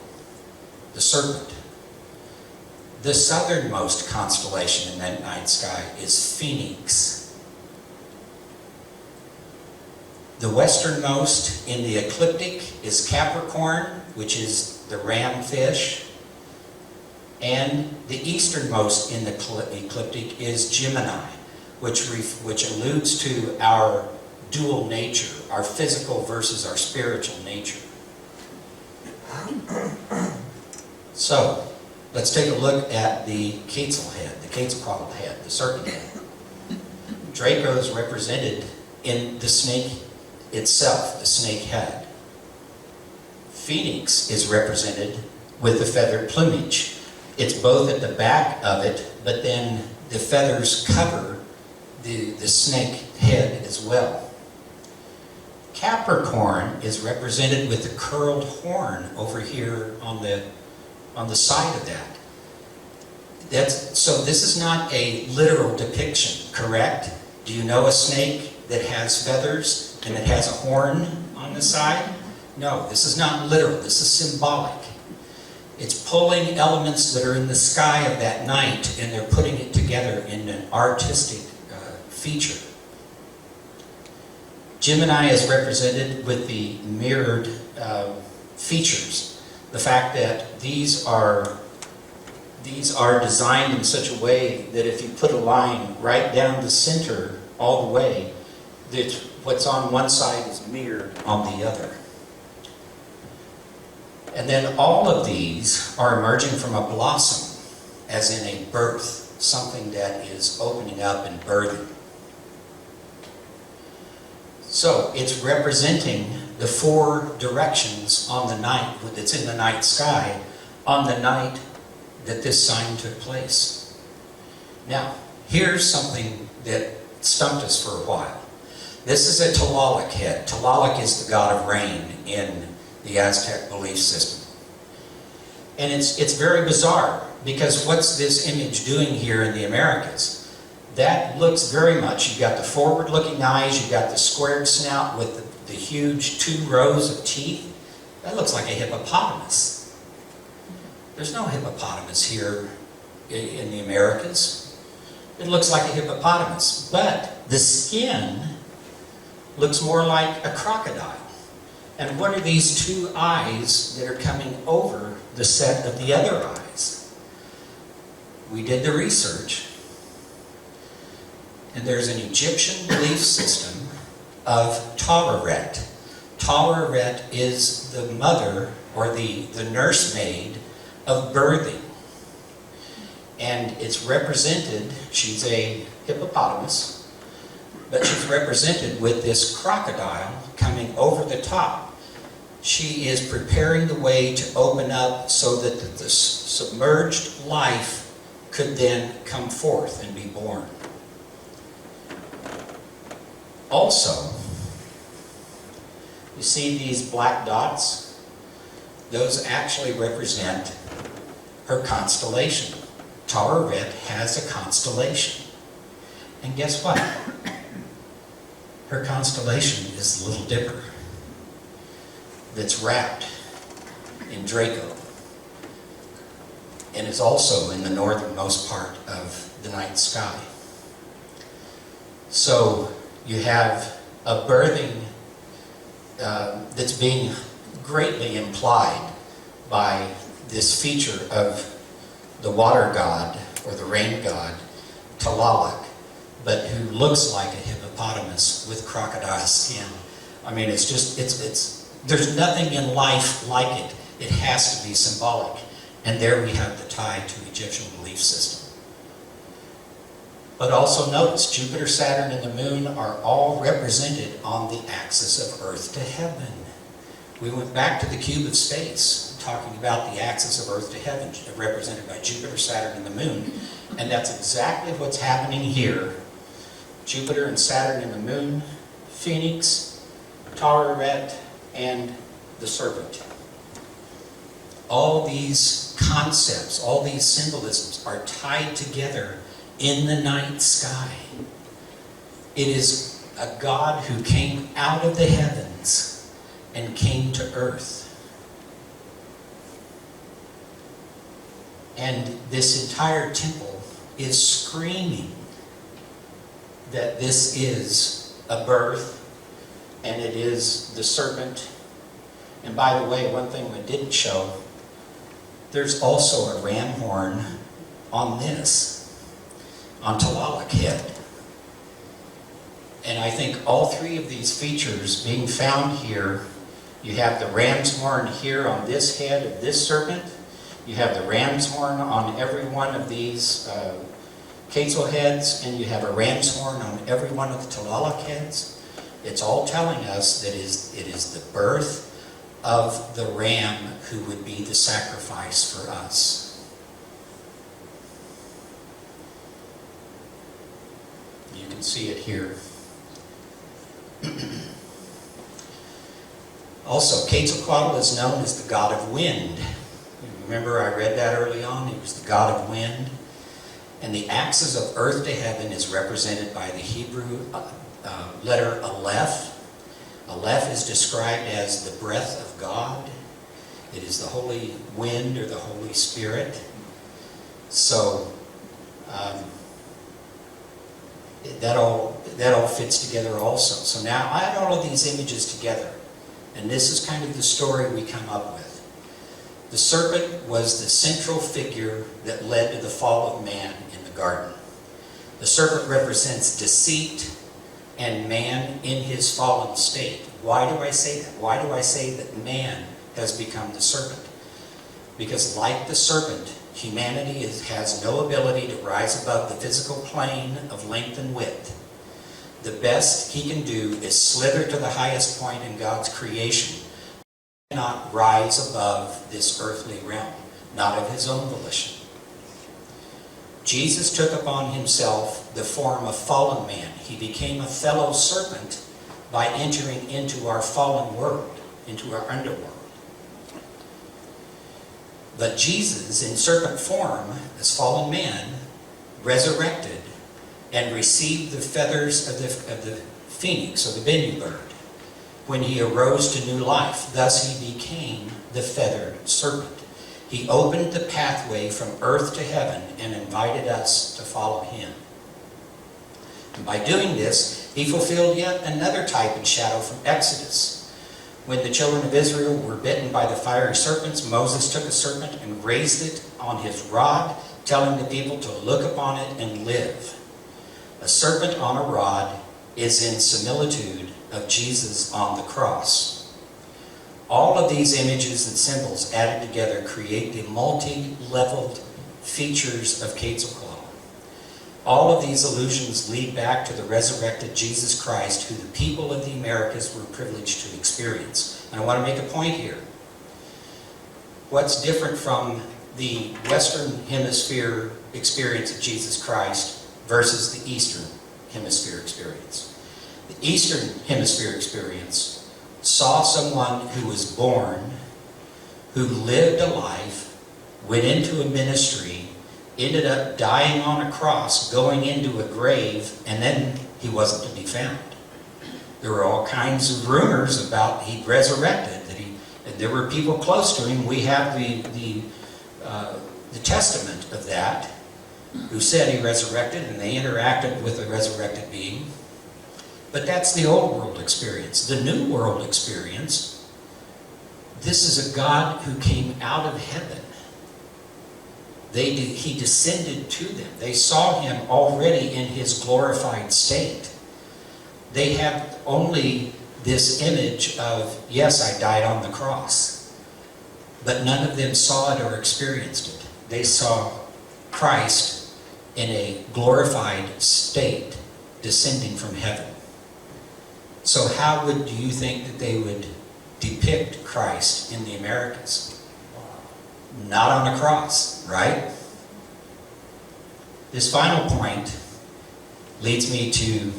Speaker 1: the serpent. The southernmost constellation in that night sky is Phoenix. The westernmost in the ecliptic is Capricorn, which is the ram fish. And the easternmost in the ecliptic is Gemini, which alludes to our dual nature, our physical versus our spiritual nature. So, let's take a look at the Quetzalcoatl head, the serpent head. Draco is represented in the snake itself, the snake head. Phoenix is represented with the feathered plumage. It's both at the back of it, but then the feathers cover the snake head as well. Capricorn is represented with the curled horn over here on the side of that. So this is not a literal depiction, correct? Do you know a snake that has feathers and it has a horn on the side? No, this is not literal. This is symbolic. It's pulling elements that are in the sky of that night, and they're putting it together in an artistic feature. Gemini is represented with the mirrored features. The fact that these are designed in such a way that if you put a line right down the center all the way, that what's on one side is mirrored on the other. And then all of these are emerging from a blossom, as in a birth, something that is opening up and birthing. So it's representing the four directions on the night that's in the night sky on the night that this sign took place. Now, here's something that stumped us for a while. This is a Tlaloc head. Tlaloc is the god of rain in the Aztec belief system. And it's very bizarre, because what's this image doing here in the Americas? That looks very much, you've got the forward-looking eyes, you've got the squared snout with the huge 2 rows of teeth. That looks like a hippopotamus. There's no hippopotamus here in the Americas. It looks like a hippopotamus, but the skin looks more like a crocodile. And what are these 2 eyes that are coming over the set of the other eyes? We did the research, and there's an Egyptian belief system of Taweret. Taweret is the mother, or the nursemaid of birthing. And it's represented, she's a hippopotamus, but she's represented with this crocodile coming over the top. She is preparing the way to open up so that the submerged life could then come forth and be born. Also, you see these black dots? Those actually represent her constellation. Taweret has a constellation. And guess what? Her constellation is the Little Dipper that's wrapped in Draco, and is also in the northernmost part of the night sky. So you have a birthing that's being greatly implied by this feature of the water god, or the rain god, Tlaloc, but who looks like a hippopotamus with crocodile skin. I mean, it's just, there's nothing in life like it. It has to be symbolic. And there we have the tie to Egyptian belief system. But also notice, Jupiter, Saturn, and the Moon are all represented on the axis of Earth to heaven. We went back to the cube of space, talking about the axis of Earth to heaven, represented by Jupiter, Saturn, and the Moon. And that's exactly what's happening here. Jupiter and Saturn and the Moon, Phoenix, Taweret, and the Serpent. All these concepts, all these symbolisms are tied together in the night sky. It is a God who came out of the heavens and came to earth. And this entire temple is screaming that this is a birth, and it is the serpent. And by the way, one thing we didn't show, there's also a ram horn on this, on Tlaloc head. And I think all 3 of these features being found here, you have the ram's horn here on this head of this serpent, you have the ram's horn on every one of these Quetzal heads, and you have a ram's horn on every one of the Tlaloc heads. It's all telling us that it is the birth of the ram who would be the sacrifice for us. You can see it here. Also, Quetzalcoatl is known as the god of wind. Remember, I read that early on. He was the god of wind. And the axis of earth to heaven is represented by the Hebrew letter Aleph. Aleph is described as the breath of God. It is the holy wind, or the Holy Spirit. So that all fits together also. So now I add all of these images together, and this is kind of the story we come up with. The serpent was the central figure that led to the fall of man in the garden. The serpent represents deceit and man in his fallen state. Why do I say that? Why do I say that man has become the serpent? Because like the serpent, humanity has no ability to rise above the physical plane of length and width. The best he can do is slither to the highest point in God's creation. He cannot rise above this earthly realm, not of his own volition. Jesus took upon himself the form of fallen man. He became a fellow serpent by entering into our fallen world, into our underworld. But Jesus, in serpent form, as fallen man, resurrected and received the feathers of the phoenix, or the Bennu bird, when he arose to new life. Thus he became the feathered serpent. He opened the pathway from earth to heaven and invited us to follow him. And by doing this, he fulfilled yet another type and shadow from Exodus. When the children of Israel were bitten by the fiery serpents, Moses took a serpent and raised it on his rod, telling the people to look upon it and live. A serpent on a rod is in similitude of Jesus on the cross. All of these images and symbols added together create the multi-leveled features of Quetzalcoatl. All of these allusions lead back to the resurrected Jesus Christ, who the people of the Americas were privileged to experience. And I want to make a point here. What's different from the Western Hemisphere experience of Jesus Christ versus the Eastern Hemisphere experience? The Eastern Hemisphere experience saw someone who was born, who lived a life, went into a ministry, ended up dying on a cross, going into a grave, and then he wasn't to be found. There were all kinds of rumors about he'd resurrected, and there were people close to him. We have the testament of that, who said he resurrected, and they interacted with a resurrected being. But that's the old world experience. The new world experience, this is a God who came out of heaven. He descended to them. They saw him already in his glorified state. They have only this image of, yes, I died on the cross. But none of them saw it or experienced it. They saw Christ in a glorified state descending from heaven. So how do you think that they would depict Christ in the Americas? Not on a cross, right? This final point leads me to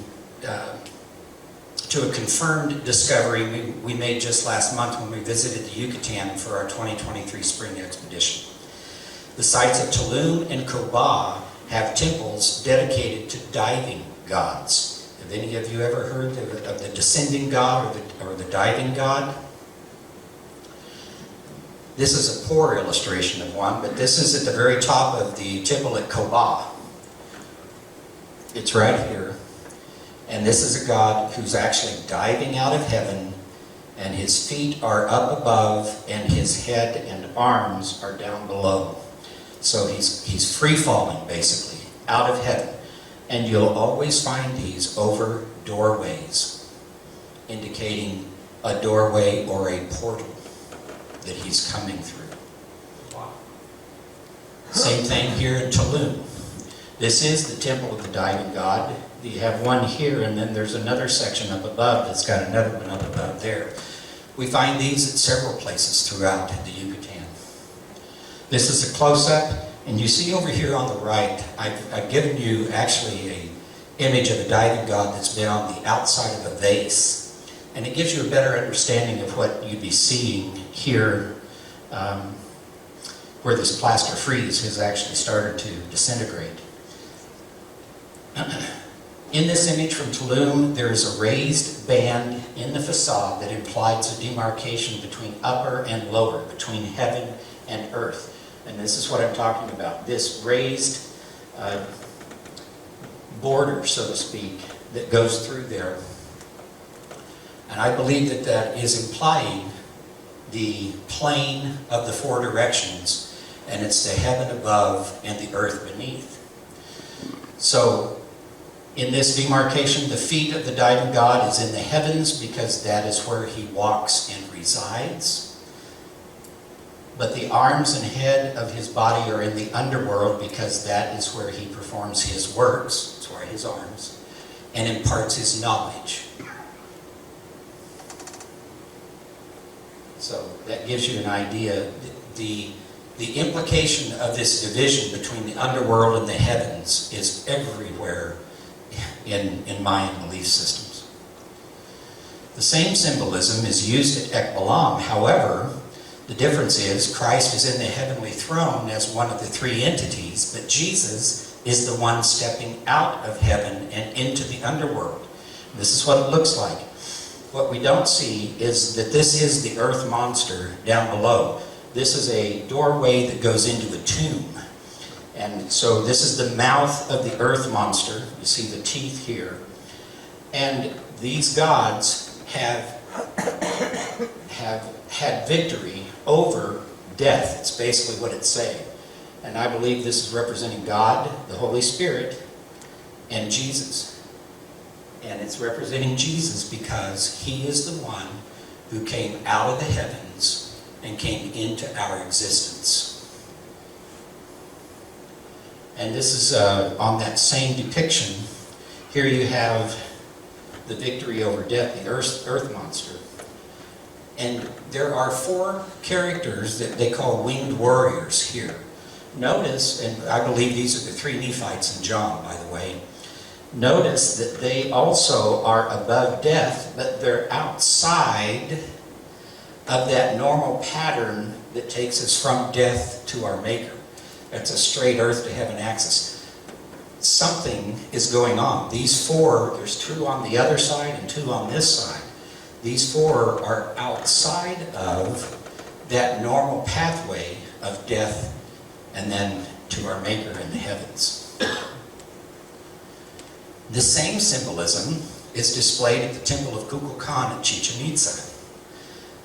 Speaker 1: a confirmed discovery we made just last month when we visited the Yucatan for our 2023 spring expedition. The sites of Tulum and Cobá have temples dedicated to diving gods. Have any of you ever heard of the descending god or the diving god? This is a poor illustration of one, but this is at the very top of the temple at Cobá. It's right here. And this is a god who's actually diving out of heaven, and his feet are up above, and his head and arms are down below. So he's free-falling, basically, out of heaven. And you'll always find these over doorways, indicating a doorway or a portal that he's coming through. Wow. Same thing here in Tulum. This is the temple of the diving god. You have one here, and then there's another section up above that's got another one up above there. We find these at several places throughout the Yucatan. This is a close-up, and you see over here on the right, I've given you actually an image of a diving god that's been on the outside of a vase. And it gives you a better understanding of what you'd be seeing here, where this plaster frieze has actually started to disintegrate. In this image from Tulum, there is a raised band in the facade that implies a demarcation between upper and lower, between heaven and earth. And this is what I'm talking about, this raised border, so to speak, that goes through there. And I believe that that is implying the plane of the four directions, and it's the heaven above and the earth beneath. So, in this demarcation, the feet of the diving god is in the heavens because that is where he walks and resides. But the arms and head of his body are in the underworld because that is where he performs his works, that's where his arms, and imparts his knowledge. So that gives you an idea. The the implication of this division between the underworld and the heavens is everywhere in Mayan belief systems. The same symbolism is used at Ekbalam. However, the difference is Christ is in the heavenly throne as one of the three entities, but Jesus is the one stepping out of heaven and into the underworld. This is what it looks like. What we don't see is that this is the earth monster down below. This is a doorway that goes into a tomb. And so this is the mouth of the earth monster. You see the teeth here. And these gods have had victory over death. It's basically what it's saying. And I believe this is representing God, the Holy Spirit, and Jesus. And it's representing Jesus because he is the one who came out of the heavens and came into our existence. And this is on that same depiction. Here you have the victory over death, the earth monster. And there are 4 characters that they call winged warriors here. Notice, and I believe these are the 3 Nephites in John, by the way. Notice that they also are above death, but they're outside of that normal pattern that takes us from death to our Maker. That's a straight earth to heaven axis. Something is going on. These 4, there's 2 on the other side and 2 on this side. These 4 are outside of that normal pathway of death and then to our Maker in the heavens. The same symbolism is displayed at the temple of Kukulkan at Chichen Itza.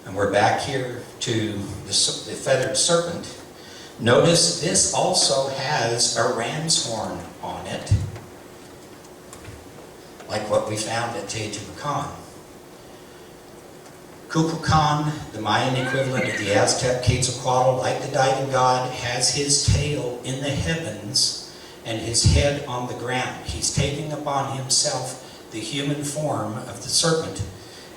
Speaker 1: And we're back here to the feathered serpent. Notice this also has a ram's horn on it, like what we found at Teotihuacan. Kukulkan, the Mayan equivalent of the Aztec Quetzalcoatl, like the diving god, has his tail in the heavens and his head on the ground. He's taking upon himself the human form of the serpent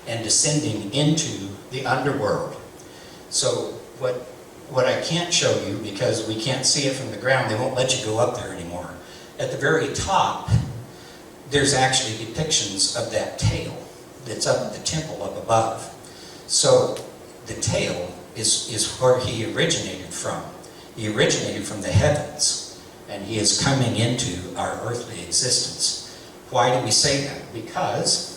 Speaker 1: and descending into the underworld. So what I can't show you, because we can't see it from the ground, they won't let you go up there anymore. At the very top, there's actually depictions of that tail that's up at the temple up above. So the tail is where he originated from. He originated from the heavens, and he is coming into our earthly existence. Why do we say that? Because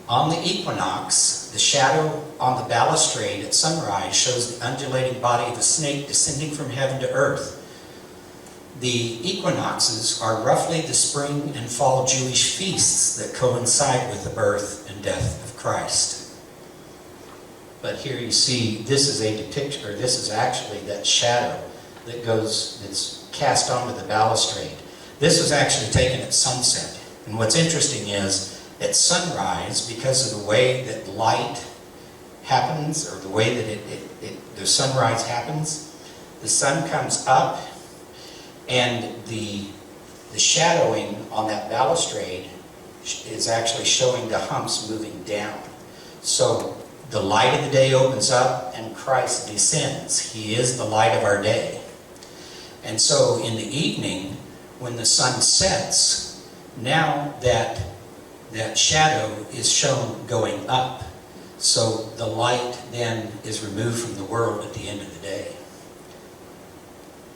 Speaker 1: on the equinox, the shadow on the balustrade at sunrise shows the undulating body of a snake descending from heaven to earth. The equinoxes are roughly the spring and fall Jewish feasts that coincide with the birth and death of Christ. But here you see, this is a depiction, or this is actually that shadow that's cast onto the balustrade. This was actually taken at sunset. And what's interesting is, at sunrise, because of the way that light happens, or the way that the sunrise happens, the sun comes up, and the shadowing on that balustrade is actually showing the humps moving down. So the light of the day opens up, and Christ descends. He is the light of our day. And so in the evening, when the sun sets, now that shadow is shown going up. So the light then is removed from the world at the end of the day.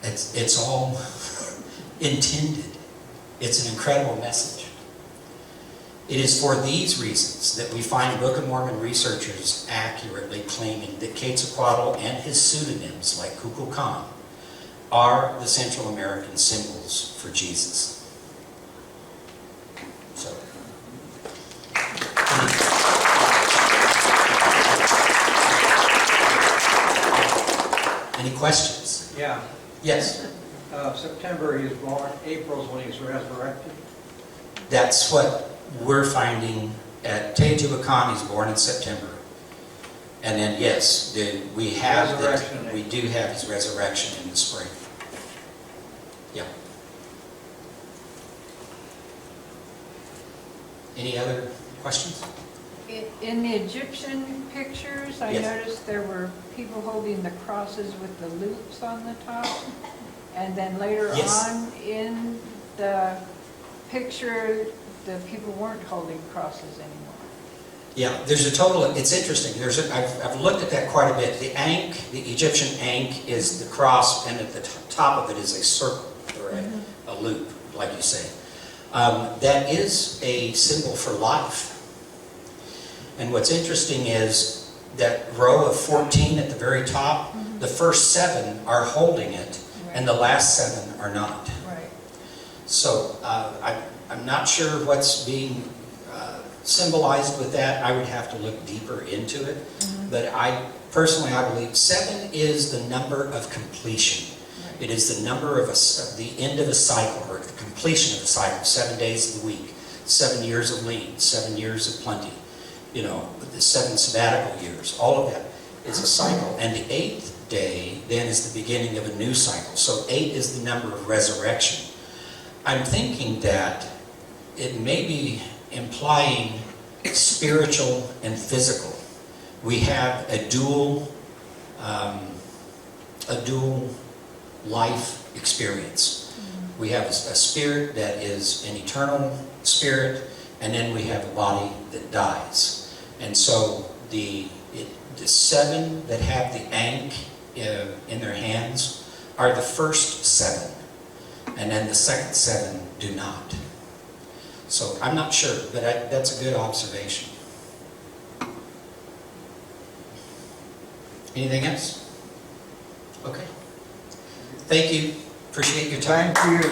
Speaker 1: It's all intended. It's an incredible message. It is for these reasons that we find Book of Mormon researchers accurately claiming that Quetzalcoatl and his pseudonyms, like Kukulkan, are the Central American symbols for Jesus. So, any questions?
Speaker 2: Yeah.
Speaker 1: Yes?
Speaker 2: September he was born, April's when he was resurrected.
Speaker 1: That's what we're finding at Teotihuacan. He's born in September. And then, yes, we do have his resurrection in the spring. Yeah. Any other questions?
Speaker 3: In the Egyptian pictures, I
Speaker 1: Yes.
Speaker 3: noticed there were people holding the crosses with the loops on the top. And then later
Speaker 1: Yes.
Speaker 3: on in the picture, the people weren't holding crosses anymore.
Speaker 1: Yeah, there's a total, it's interesting, I've looked at that quite a bit. The ankh, the Egyptian ankh is the cross, and at the top of it is a circle, or a loop, like you say. That is a symbol for life. And what's interesting is that row of 14 at the very top, the first 7 are holding it, and the last 7 are not.
Speaker 3: Right.
Speaker 1: So I'm not sure what's being symbolized with that. I would have to look deeper into it. But personally, I believe 7 is the number of completion.
Speaker 3: Right.
Speaker 1: It is the number of the end of a cycle, or the completion of a cycle. 7 days of the week, 7 years of lean, 7 years of plenty. You know, the 7 sabbatical years. All of that is a cycle. And the 8th day then is the beginning of a new cycle. So 8 is the number of resurrection. I'm thinking that it may be implying spiritual and physical. We have a dual life experience. We have a spirit that is an eternal spirit, and then we have a body that dies. And so the 7 that have the ankh in their hands are the first 7, and then the second 7 do not. So I'm not sure, but that's a good observation. Anything else? Okay. Thank you. Appreciate your time.
Speaker 2: Thank you.